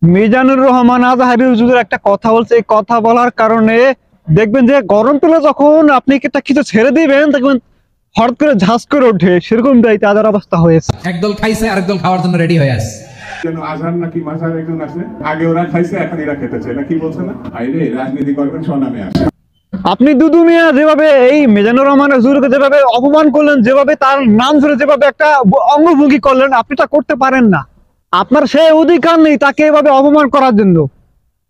মিজানুর রহমান আজহারী হুজুর একটা কথা বলছে, এই কথা বলার কারণে দেখবেন যে গরম তেলে যখন আপনি একটা কিছু ছেড়ে দিবেন দেখবেন হঠাৎ করে ঝাঁস করে ওঠে, সেরকম তাদের অবস্থা হয়েছে। একদল খাইছে আরেকদল খাওয়ার জন্য রেডি হয়ে আছে। যেন আজহার নাকি মাঝার একজন আছে, আগে ওরা খাইছে এখন এরা খেতেছে, না কি বলছে না? আইরে রাজনীতি করবেন স্বনামে আসে। আপনি দুদু মিয়া যেভাবে এই মিজানুর রহমান হুজুরকে যেভাবে অপমান করলেন, যেভাবে তার নাম ধরে যেভাবে একটা অঙ্গভঙ্গি করলেন, আপনি তা করতে পারেন না। আপনার সেই অধিকার নেই তাকে এভাবে অপমান করার জন্য।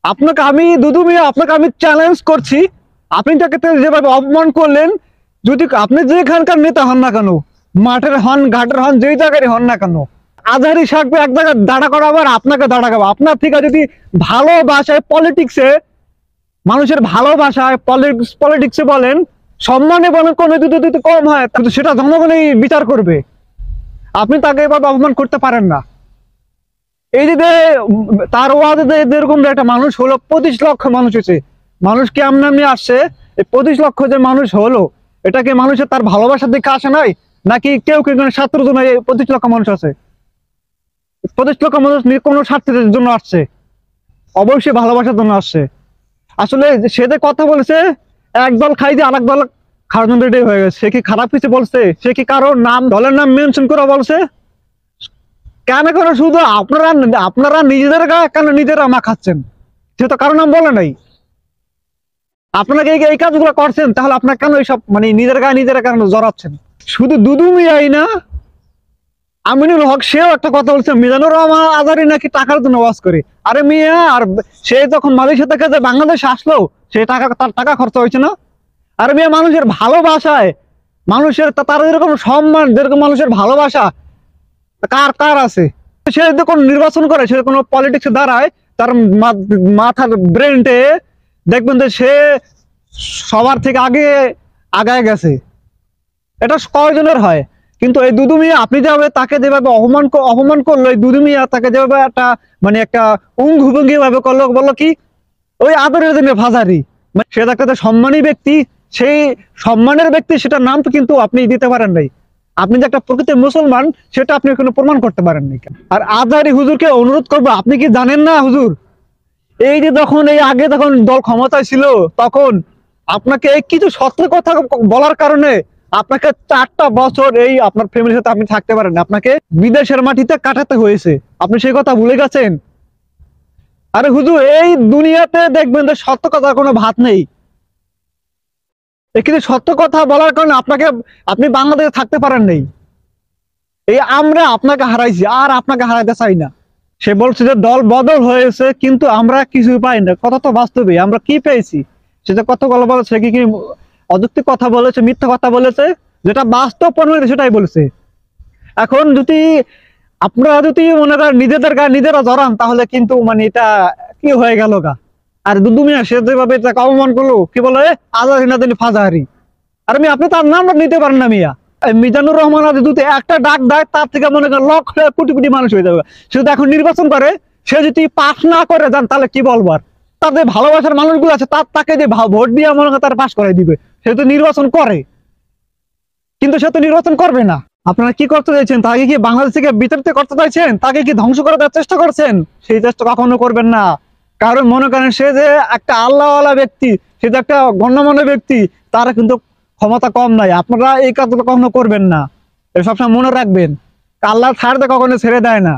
আপনাকে আমি দুদু মিয়া, আপনাকে আমি চ্যালেঞ্জ করছি, আপনি তাকে যেভাবে অপমান করলেন, যদি আপনি যেখানকার নেতা হন না কেন, মাঠের হন ঘাটের হন যেই জায়গায় হন না কেন, আজহারী সাহেবকে এক জায়গায় দাঁড়া করাবো আর আপনাকে দাঁড়া করাবো। আপনার থেকে যদি ভালোবাসায় পলিটিক্সে, মানুষের ভালোবাসায় পলিটিক্সে বলেন, সম্মানে বলেন, কোনো যদি কম হয় কিন্তু সেটা জনগণই বিচার করবে। আপনি তাকে এভাবে অপমান করতে পারেন না। এই যে তার ওয়াদে যেরকম একটা মানুষ হলো, 25 লক্ষ মানুষ হয়েছে, মানুষ কি আমনামনি আসছে? এই 25 লক্ষ যে মানুষ হলো, এটাকে মানুষের তার ভালোবাসার দিকে আসে নাই, নাকি কেউ কেউ স্বার্থের জন্য 25 লক্ষ মানুষ আছে? 25 লক্ষ মানুষ কোনো স্বার্থের জন্য আসছে? অবশ্যই ভালোবাসার জন্য আসছে। আসলে সে যে কথা বলেছে, একদল খাই যে আরেক দল খাওয়ার জন্য রেডি হয়ে গেছে। সে কি খারাপ কিছু বলছে? সে কি কারোর নাম, দলের নাম মেনশন করে বলছে? কেন করে শুধু আপনারা নিজেদের গায়ে কেন নিজেরা মাখাচ্ছেন? সে তো কারো নাম বলে নাই। আপনাকে এই কাজগুলো করছেন, তাহলে আপনার কেন এইসব মানে নিজের গায়ে নিজেরা কেন জড়াচ্ছেন? শুধু দুদু মিয়াই না, আমিনুল হক সেও একটা কথা বলছে, মিজানুর রহমান আজহারী নাকি টাকার জন্য ওয়াজ করে। আরে মিয়া, আর সে যখন মালয়েশিয়া থেকে যে বাংলাদেশে আসলো, সে তার টাকা খরচ হয়েছে না? আরে মিয়া, মানুষের ভালোবাসায়, মানুষের তার যেরকম সম্মান, যেরকম মানুষের ভালোবাসা কার কার আছে? সে যখন নির্বাচন করে, সে কোনো পলিটিক্সে দাঁড়ায়, তার মাথার ব্রেনটে দেখবেন যে সে সবার থেকে আগে আগায় গেছে। এটা কয়জনের হয়? কিন্তু এই দুদু মিয়া, আপনি যেভাবে তাকে যেভাবে অপমান করলো, এই দুদু মিয়া তাকে যেভাবে একটা মানে একটা অঙ্গভঙ্গি ভাবে করলো, বললো কি ওই আদরের জন্য ফাজারি। সে একটা সম্মানী ব্যক্তি, সেই সম্মানের ব্যক্তি, সেটার নাম তো কিন্তু আপনি দিতে পারেন নাই। আপনি যে একটা প্রকৃত মুসলমান, সেটা আপনি কোনো প্রমাণ করতে পারেননি। আর আজহারী হুজুরকে অনুরোধ করবো, আপনি কি জানেন না হুজুর, এই যে যখন এই আগে যখন দল ক্ষমতায় ছিল, তখন আপনাকে এই কিছু সত্য কথা বলার কারণে আপনাকে 4টা বছর এই আপনার ফ্যামিলির সাথে আপনি থাকতে পারেন, আপনাকে বিদেশের মাটিতে কাটাতে হয়েছে। আপনি সেই কথা ভুলে গেছেন? আরে হুজুর, এই দুনিয়াতে দেখবেন যে সত্য কথার কোনো ভাত নেই। কিন্তু সত্য কথা বলার কারণে আপনি বাংলাদেশে থাকতে পারেন নাই। এই আমরা আপনাকে হারাইছি, আর আপনাকে হারাইতে চাই না। সে বলছে যে দল বদল হয়েছে, কিন্তু আমরা কিছু পাই না। কথা তো বাস্তবে আমরা কি পেয়েছি? সে যে কতগুলো বলেছে, কি অযৌক্তিক কথা বলেছে, মিথ্যা কথা বলেছে, যেটা বাস্তব পরিণতি সেটাই বলেছে। এখন যদি আপনারা যদি মনে করেন নিজেদের গায়ে নিজেরা জড়ান, তাহলে কিন্তু মানে এটা কি হয়ে গেল গা। আর দুদু মিয়া সে যেভাবে তাকে অপমান করলো, কি বলে আজহারী না জানি ফাজাহারি। আর আপনি তার নাম নিতে পারেন না মিয়া। মিজানুর রহমান যদি একটা ডাক দেয়, তার থেকে মনে করেন লক্ষ কোটি কোটি মানুষ হয়ে যাবে। সে যদি এখন নির্বাচন করে, সে যদি পাস না করে যান, তাহলে কি বলবার? তাদের ভালোবাসার মানুষগুলো আছে, তাকে যে ভোট দিয়ে মনে করেন তার পাস করে দিবে। সে তো নির্বাচন করে, কিন্তু সে তো নির্বাচন করবে না। আপনারা কি করতে চাইছেন? তাকে কি বাংলাদেশ থেকে বিতাড়িত করতে চাইছেন? তাকে কি ধ্বংস করে দেওয়ার চেষ্টা করছেন? সেই চেষ্টা কখনো করবেন না। কারণ মনে করেন সে যে একটা আল্লাহওয়ালা ব্যক্তি, সে যে একটা গণ্যমান্য ব্যক্তি, তার কিন্তু ক্ষমতা কম নাই। আপনারা এই কাজটা কখনো করবেন না, সবসময় মনে রাখবেন, আল্লাহ ছাড়তে কখনো ছেড়ে দেয় না।